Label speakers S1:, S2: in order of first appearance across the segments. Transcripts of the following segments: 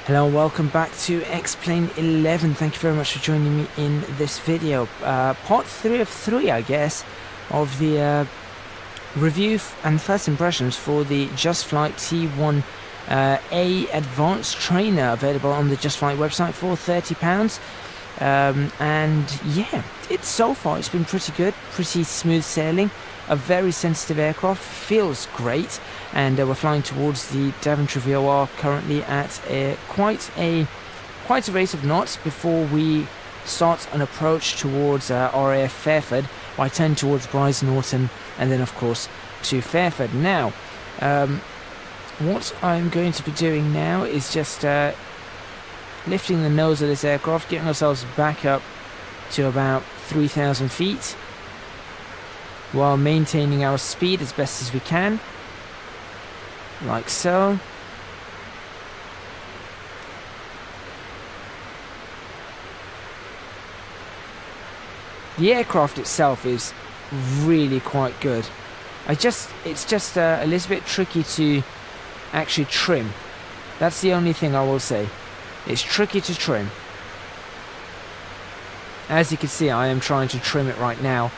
S1: Hello and welcome back to X-Plane 11. Thank you very much for joining me in this video. Part 3 of 3, I guess, of the review and first impressions for the JustFlight T1 A Advanced Trainer, available on the JustFlight website for £30. And yeah, so far it's been pretty good, pretty smooth sailing. A very sensitive aircraft, feels great, and we're flying towards the Daventry VOR currently at quite a rate of knots before we start an approach towards RAF Fairford by 10 towards Bryce Norton, and then of course to Fairford. Now, what I'm going to be doing now is just lifting the nose of this aircraft, getting ourselves back up to about 3,000 feet. While maintaining our speed as best as we can, like so. The aircraft itself is really quite good. It's just a little bit tricky to actually trim. That's the only thing I will say. It's tricky to trim. As you can see, I am trying to trim it right now.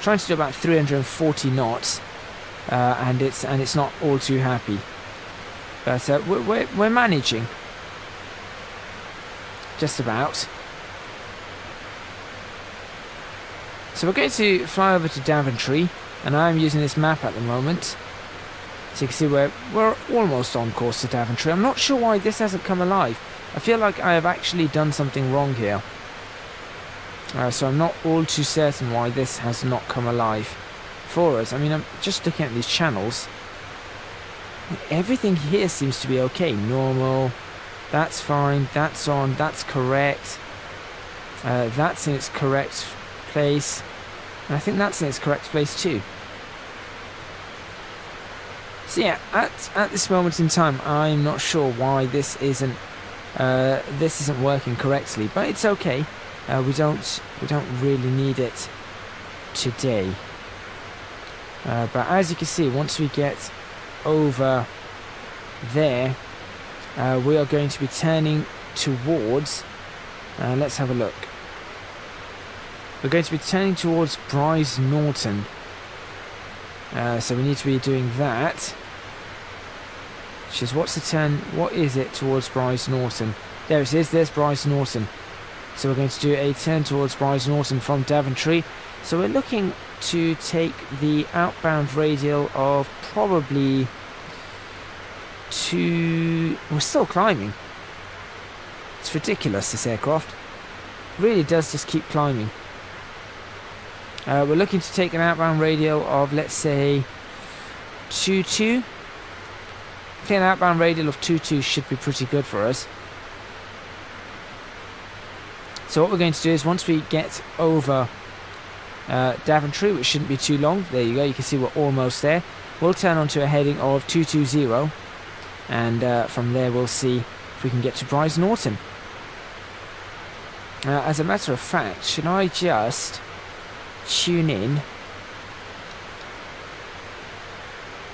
S1: Trying to do about 340 knots, and it's not all too happy, but we're managing, just about. So we're going to fly over to Daventry, and I'm using this map at the moment, so you can see we're almost on course to Daventry. I'm not sure why this hasn't come alive. I feel like I have actually done something wrong here. So I'm not all too certain why this has not come alive for us. I mean, I'm just looking at these channels. Everything here seems to be okay. Normal, that's fine, that's on, that's correct. That's in its correct place. And I think that's in its correct place too. So yeah, at this moment in time, I'm not sure why this isn't working correctly, but it's okay. We don't really need it today. But as you can see, once we get over there, we are going to be turning towards. Let's have a look. We're going to be turning towards Bryce Norton. So we need to be doing that. Which is, what's the turn? What is it towards Bryce Norton? There it is. There's Bryce Norton. So we're going to do a turn towards Bryce Norton from Daventry. So we're looking to take the outbound radial of probably we're still climbing. It's ridiculous, this aircraft. Really does just keep climbing. We're looking to take an outbound radial of, let's say, 22. I think an outbound radial of 22 should be pretty good for us. So what we're going to do is, once we get over Daventry, which shouldn't be too long, there you go, you can see we're almost there, we'll turn onto a heading of 220, and from there we'll see if we can get to Bryce Norton. As a matter of fact, should I just tune in?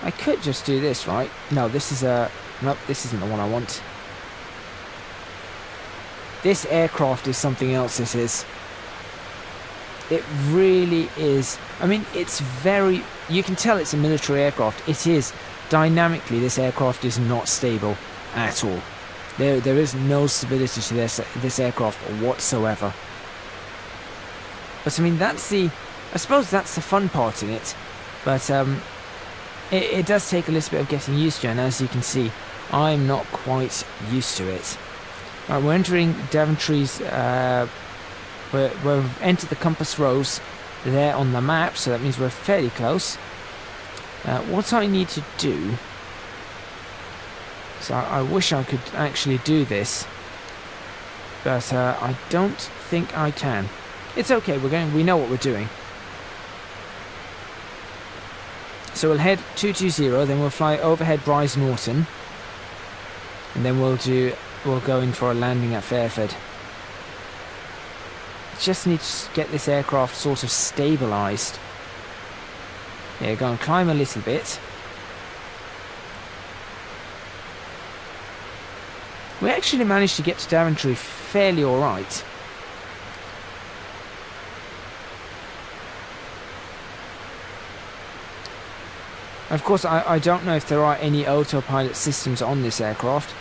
S1: I could just do this, right? No, this is nope, this isn't the one I want. This aircraft is something else, this is. It really is. I mean, it's very... You can tell it's a military aircraft. It is. Dynamically, this aircraft is not stable at all. There is no stability to this aircraft whatsoever. But, I mean, that's the... I suppose that's the fun part in it. But, it does take a little bit of getting used to, and as you can see, I'm not quite used to it. Right, we're entering Daventry's, we've entered the compass rose there on the map, so that means we're fairly close. What I need to do, so I wish I could actually do this, but I don't think I can. It's okay, we know what we're doing. So we'll head 220, then we'll fly overhead Bryce Norton, and then we'll go in for a landing at Fairford. Just need to get this aircraft sort of stabilised. Yeah, go and climb a little bit. We actually managed to get to Daventry fairly alright. Of course, I don't know if there are any autopilot systems on this aircraft.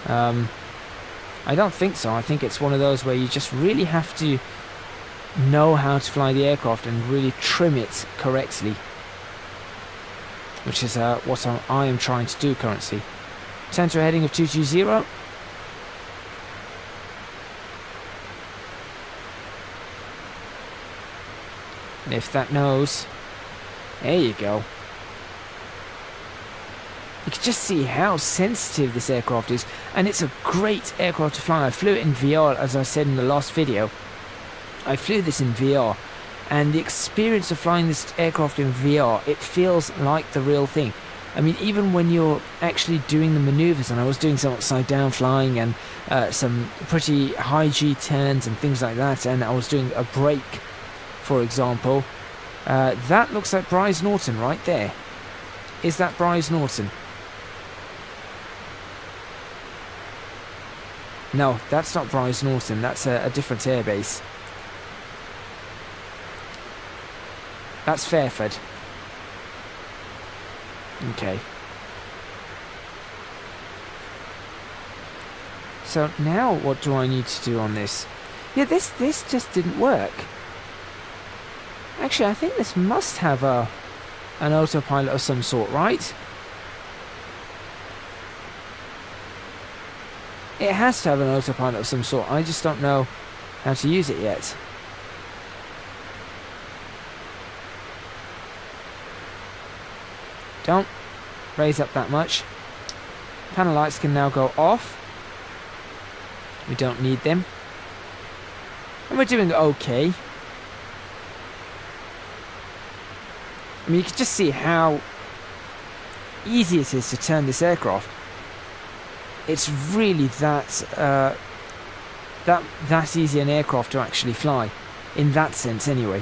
S1: I don't think so. I think it's one of those where you just really have to know how to fly the aircraft and really trim it correctly. Which is what I am trying to do currently. Turn to a heading of 220. Lift that nose. There you go. You can just see how sensitive this aircraft is, and it's a great aircraft to fly. I flew it in VR, as I said in the last video. I flew this in VR, and the experience of flying this aircraft in VR, it feels like the real thing. I mean, even when you're actually doing the maneuvers, and I was doing some upside down flying and some pretty high G turns and things like that, and I was doing a brake, for example. That looks like Bryce Norton right there. Is that Bryce Norton? No, that's not Bryce Norton. That's a different airbase. That's Fairford. Okay. So now what do I need to do on this? Yeah, this just didn't work. Actually, I think this must have an autopilot of some sort, right? It has to have an autopilot of some sort. I just don't know how to use it yet. Don't raise up that much. Panel lights can now go off. We don't need them. And we're doing okay. I mean, you can just see how easy it is to turn this aircraft. It's really that easy an aircraft to actually fly, in that sense anyway.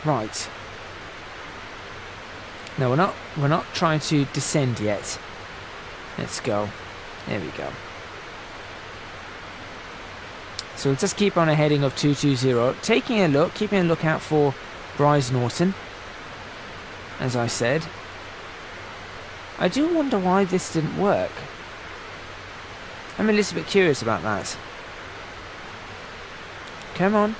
S1: Right. No, we're not trying to descend yet. Let's go. There we go. So we'll just keep on a heading of 220, taking a look, keeping a lookout for Bryce Norton. As I said, I do wonder why this didn't work. I'm a little bit curious about that. Come on.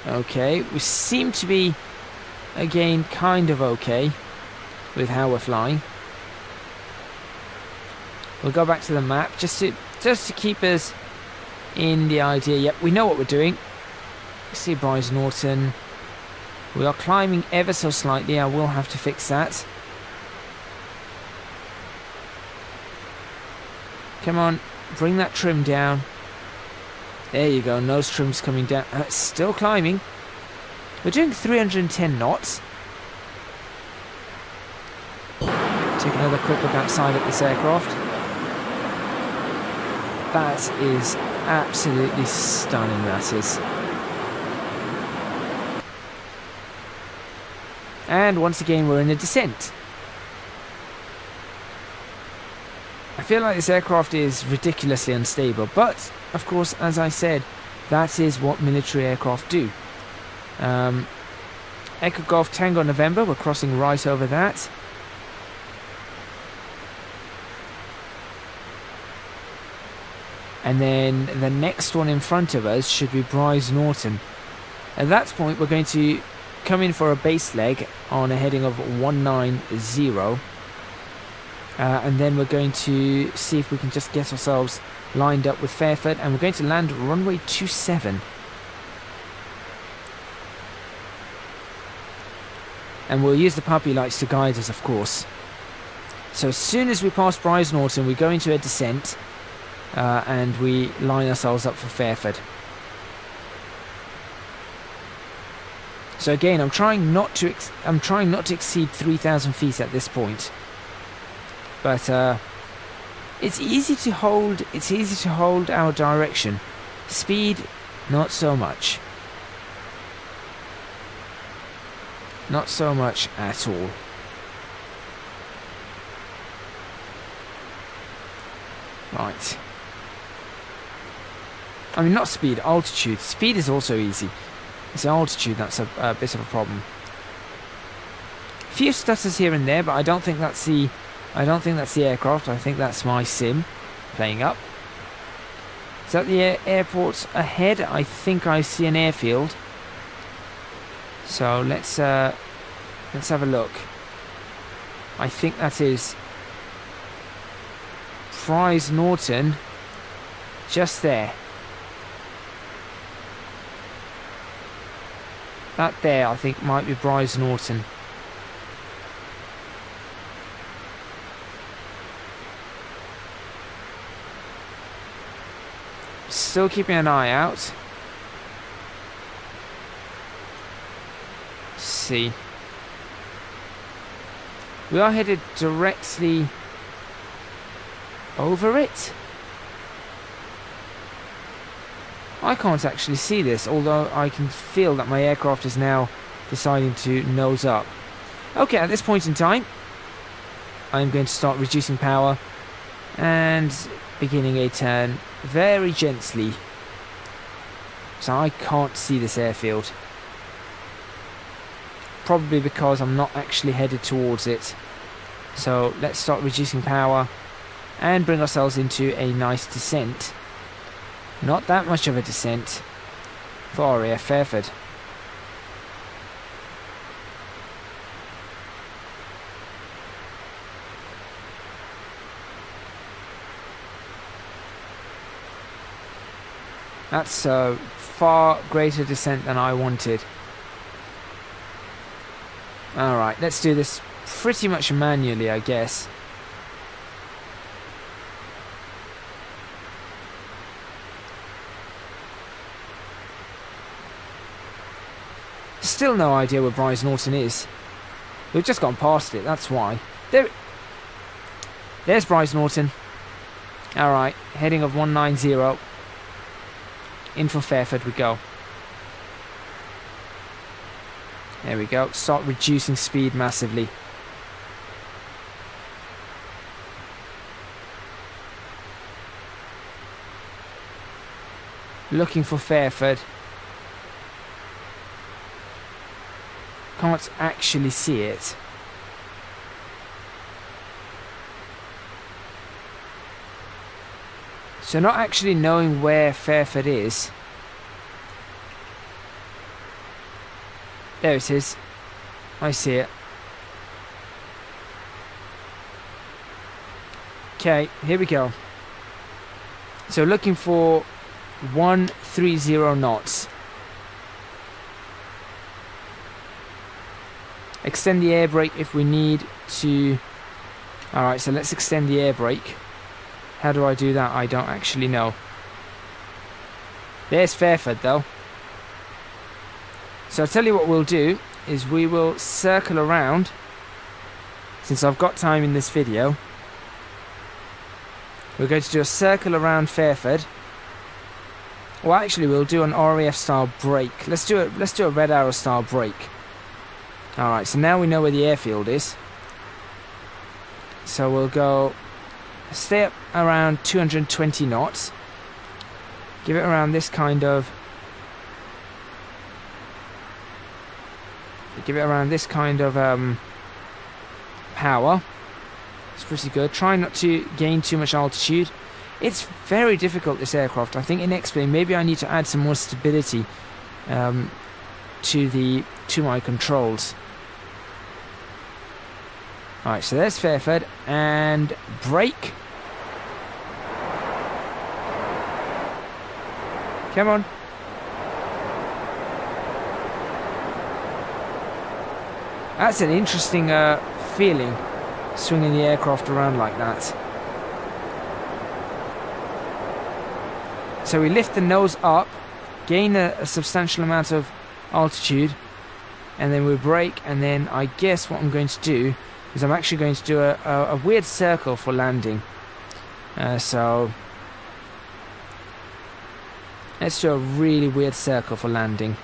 S1: Okay, we seem to be, again, kind of okay with how we're flying. We'll go back to the map just to keep us in the idea. Yep, we know what we're doing. See Bryce Norton. We are climbing ever so slightly. I will have to fix that. Come on, bring that trim down. There you go, nose trim's coming down. Still climbing. We're doing 310 knots. Take another quick look outside at this aircraft. That is absolutely stunning, that is. And once again, we're in a descent. I feel like this aircraft is ridiculously unstable, but of course, as I said, that is what military aircraft do. Echo Golf Tango November, we're crossing right over that. And then the next one in front of us should be Bryce Norton. At that point, we're going to come in for a base leg on a heading of 190. And then we're going to see if we can just get ourselves lined up with Fairford, and we're going to land runway 27. And we'll use the puppy lights to guide us, of course. So as soon as we pass Bryce Norton, we go into a descent, and we line ourselves up for Fairford. So again, I'm trying not to exceed 3,000 feet at this point. But it's easy to hold. It's easy to hold our direction. Speed, not so much. Not so much at all. Right. I mean, not speed, altitude. Speed is also easy. It's the altitude that's a bit of a problem. A few stutters here and there, but I don't think that's the aircraft. I think that's my sim playing up. Is that the airport ahead? I think I see an airfield. So let's have a look. I think that is Prize Norton, just there. That there, I think, might be Bryce Norton. Still keeping an eye out. Let's see. We are headed directly over it. I can't actually see this, although I can feel that my aircraft is now deciding to nose up. Okay, at this point in time, I'm going to start reducing power and beginning a turn very gently. So I can't see this airfield. Probably because I'm not actually headed towards it. So let's start reducing power and bring ourselves into a nice descent. Not that much of a descent for RAF Fairford. That's a far greater descent than I wanted. Alright, let's do this pretty much manually, I guess. Still no idea where Bryce Norton is. We've just gone past it, that's why. There's Bryce Norton. Alright, heading of 190. In for Fairford we go. There we go. Start reducing speed massively. Looking for Fairford. Can't actually see it. So not actually knowing where Fairford is. There it is. I see it. Okay, here we go. So looking for 130 knots. Extend the air brake if we need to. Alright, so let's extend the air brake. How do I do that? I don't actually know. There's Fairford though. So I'll tell you what we'll do is we will circle around. Since I've got time in this video, we're going to do a circle around Fairford. Well, actually we'll do an RAF style brake. Let's do a Red Arrow style brake. Alright, so now we know where the airfield is. So we'll go, stay up around 220 knots. Give it around this kind of... power. It's pretty good. Try not to gain too much altitude. It's very difficult, this aircraft. I think in X-Plane maybe I need to add some more stability to my controls. Alright, so there's Fairford, and brake. Come on. That's an interesting feeling, swinging the aircraft around like that. So we lift the nose up, gain a substantial amount of altitude, and then we brake, and then I guess what I'm going to do is I'm actually going to do a weird circle for landing. So let's do a really weird circle for landing.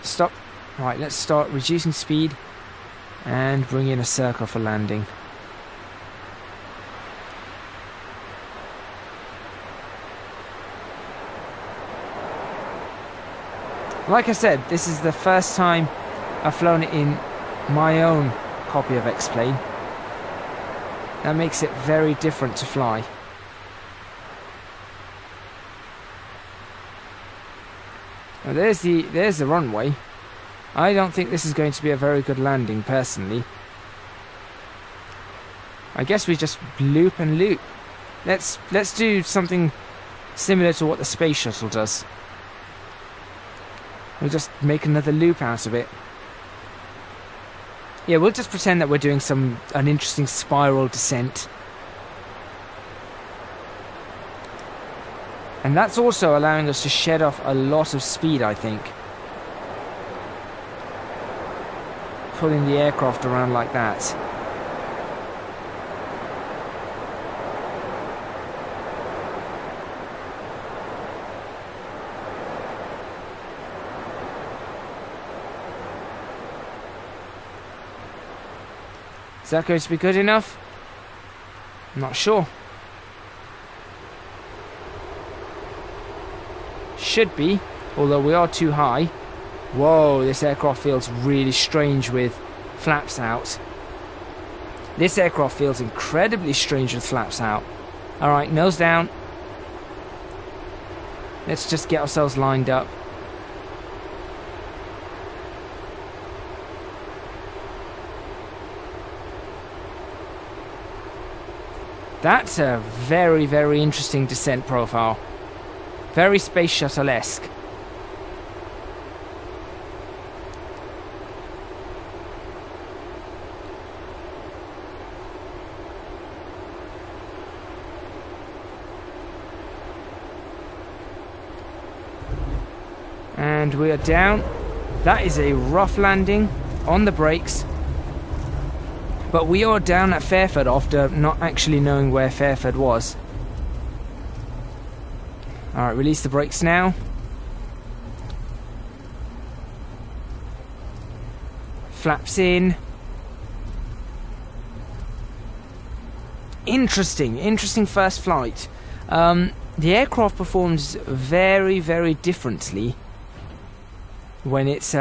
S1: Stop. Right, let's start reducing speed and bring in a circle for landing. Like I said, this is the first time I've flown it in my own copy of X-Plane. That makes it very different to fly. Now there's the runway. I don't think this is going to be a very good landing, personally. I guess we just loop and loop. Let's do something similar to what the space shuttle does. We'll just make another loop out of it. Yeah, we'll just pretend that we're doing an interesting spiral descent. And that's also allowing us to shed off a lot of speed, I think. Pulling the aircraft around like that. Is that going to be good enough? I'm not sure. Should be, although we are too high. Whoa, this aircraft feels really strange with flaps out. This aircraft feels incredibly strange with flaps out. Alright, nose down. Let's just get ourselves lined up. That's a very, very interesting descent profile. Very Space Shuttle-esque. And we are down. That is a rough landing on the brakes. But we are down at Fairford after not actually knowing where Fairford was. Alright, release the brakes now. Flaps in. Interesting first flight. The aircraft performs very, very differently when it's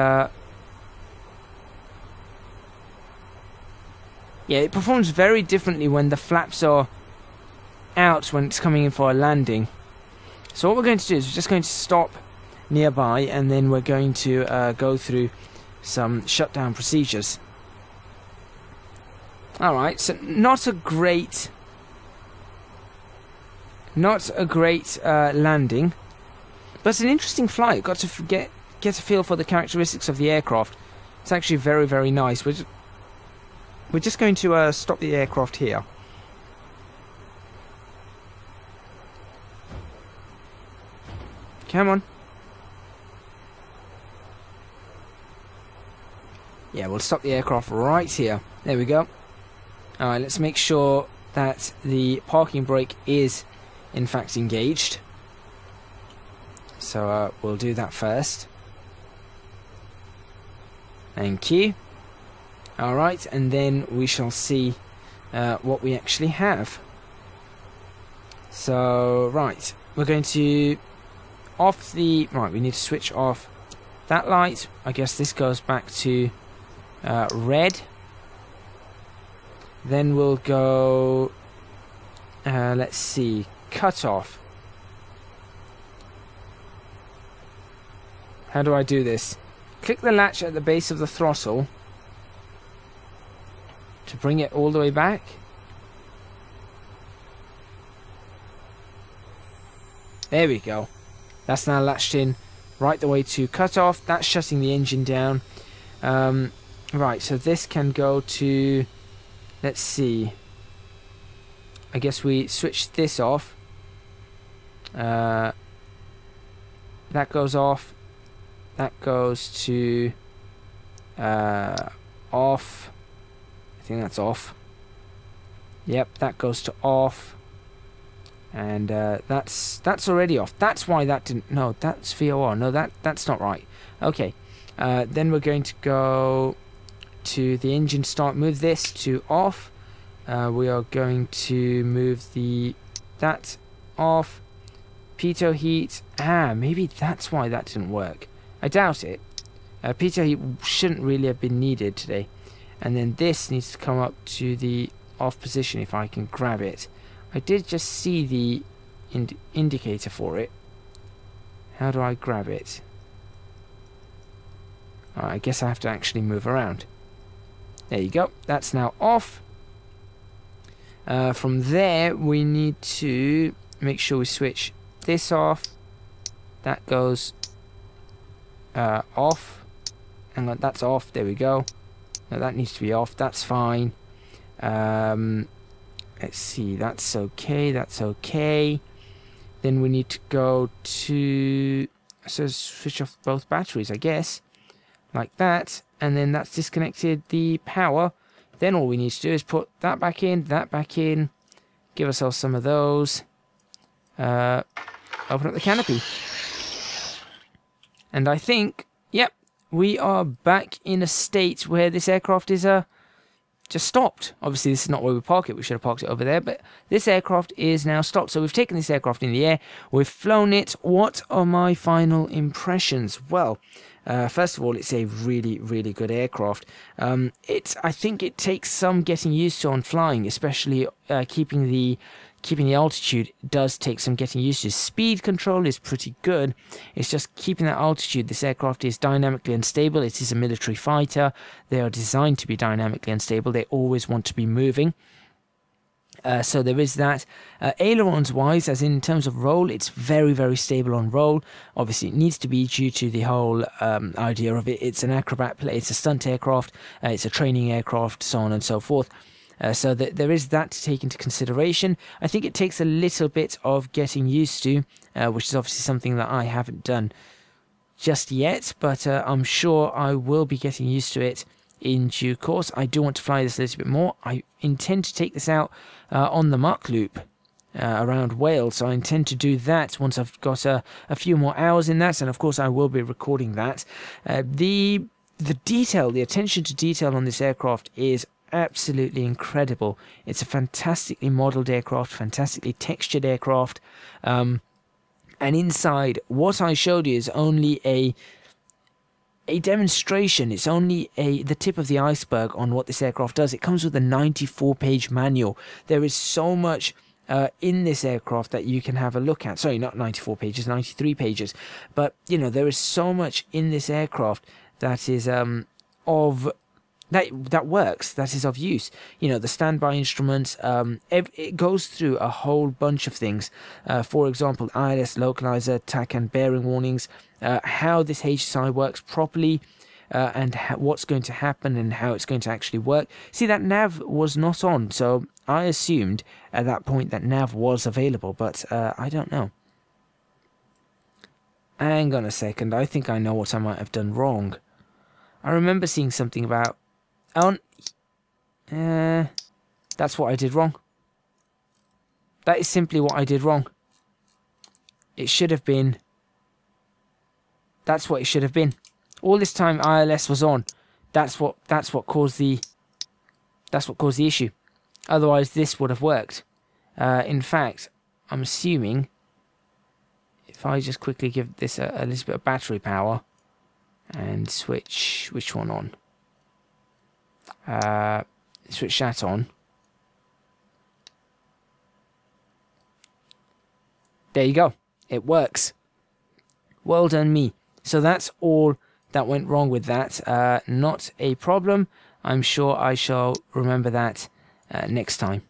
S1: yeah, it performs very differently when the flaps are out when it's coming in for a landing. So what we're going to do is we're just going to stop nearby, and then we're going to go through some shutdown procedures. Alright, so not a great landing, but it's an interesting flight. Got to get a feel for the characteristics of the aircraft. It's actually very, very nice. We're just going to stop the aircraft here. Come on. Yeah, we'll stop the aircraft right here. There we go. Alright, let's make sure that the parking brake is in fact engaged. So we'll do that first. Thank you. Alright, and then we shall see what we actually have. So, right, we're going to off the... Right, we need to switch off that light. I guess this goes back to red. Then we'll go... let's see, cut off. How do I do this? Click the latch at the base of the throttle to bring it all the way back. There we go. That's now latched in right the way to cut off. That's shutting the engine down. Right, so this can go to... Let's see. I guess we switch this off. That goes off. That goes to... off. I think that's off. Yep, that goes to off. And that's already off. That's why that didn't... No, that's VOR. No, that's not right. Okay. Then we're going to go to the engine start. Move this to off. We are going to move that off. Pitot heat. Maybe that's why that didn't work. I doubt it. Peter heat shouldn't really have been needed today. And then this needs to come up to the off position if I can grab it. I did just see the indicator for it. How do I grab it? I guess I have to actually move around. There you go. That's now off. From there, we need to make sure we switch this off. That goes off. Hang on, that's off. There we go. Now that needs to be off. That's fine. Let's see. That's okay. That's okay. Then we need to go to... So switch off both batteries, I guess. Like that. And then that's disconnected the power. Then all we need to do is put that back in, give ourselves some of those, open up the canopy. And I think, yep, we are back in a state where this aircraft is just stopped. Obviously, this is not where we park it. We should have parked it over there, but this aircraft is now stopped. So we've taken this aircraft in the air. We've flown it. What are my final impressions? Well, first of all, it's a really, really good aircraft. I think it takes some getting used to on flying, especially keeping the altitude does take some getting used to. Speed control is pretty good. It's just keeping that altitude. This aircraft is dynamically unstable. It is a military fighter. They are designed to be dynamically unstable. They always want to be moving. So there is that. Ailerons wise, as in terms of roll, it's very, very stable on roll. Obviously, it needs to be due to the whole idea of it. It's an acrobat plane, it's a stunt aircraft, it's a training aircraft, so on and so forth. So there is that to take into consideration. I think it takes a little bit of getting used to, which is obviously something that I haven't done just yet, but I'm sure I will be getting used to it in due course. I do want to fly this a little bit more. I intend to take this out on the Mach loop around Wales, so I intend to do that once I've got a few more hours in that, and of course I will be recording that. The detail, the attention to detail on this aircraft is absolutely incredible. It's a fantastically modelled aircraft, fantastically textured aircraft, and inside, what I showed you is only a demonstration. It's only the tip of the iceberg on what this aircraft does. It comes with a 94-page manual. There is so much in this aircraft that you can have a look at. Sorry, not 94 pages, 93 pages. But, you know, there is so much in this aircraft that is that works, that is of use. You know, the standby instruments, it goes through a whole bunch of things. For example, ILS localizer, tack and bearing warnings, how this HSI works properly, and what's going to happen and how it's going to actually work. See, that nav was not on, so I assumed at that point that nav was available, but I don't know. Hang on a second, I think I know what I might have done wrong. I remember seeing something about... that's what I did wrong. That is simply what I did wrong. It should have been... That's what it should have been. All this time ILS was on. That's what caused the issue. Otherwise this would have worked. In fact, I'm assuming if I just quickly give this a little bit of battery power and switch which one on? Switch that on. There you go. It works. Well done me. So that's all that went wrong with that. Not a problem. I'm sure I shall remember that next time.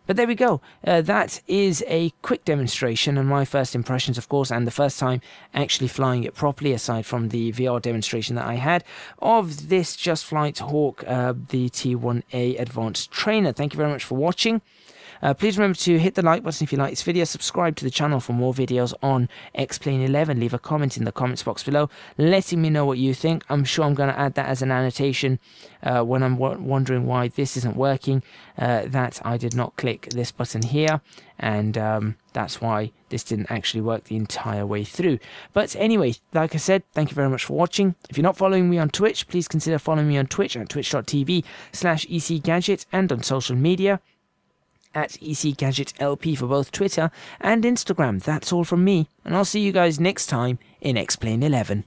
S1: But there we go. That is a quick demonstration and my first impressions, of course, and the first time actually flying it properly, aside from the VR demonstration that I had, of this JustFlight Hawk, the T1A Advanced Trainer. Thank you very much for watching. Please remember to hit the like button if you like this video, subscribe to the channel for more videos on X-Plane 11, leave a comment in the comments box below letting me know what you think. I'm sure I'm going to add that as an annotation when I'm wondering why this isn't working, that I did not click this button here, and that's why this didn't actually work the entire way through. But anyway, like I said, thank you very much for watching. If you're not following me on Twitch, please consider following me on Twitch at twitch.tv/ECGadget and on social media at ECGadgetLP for both Twitter and Instagram. That's all from me, and I'll see you guys next time in X-Plane 11.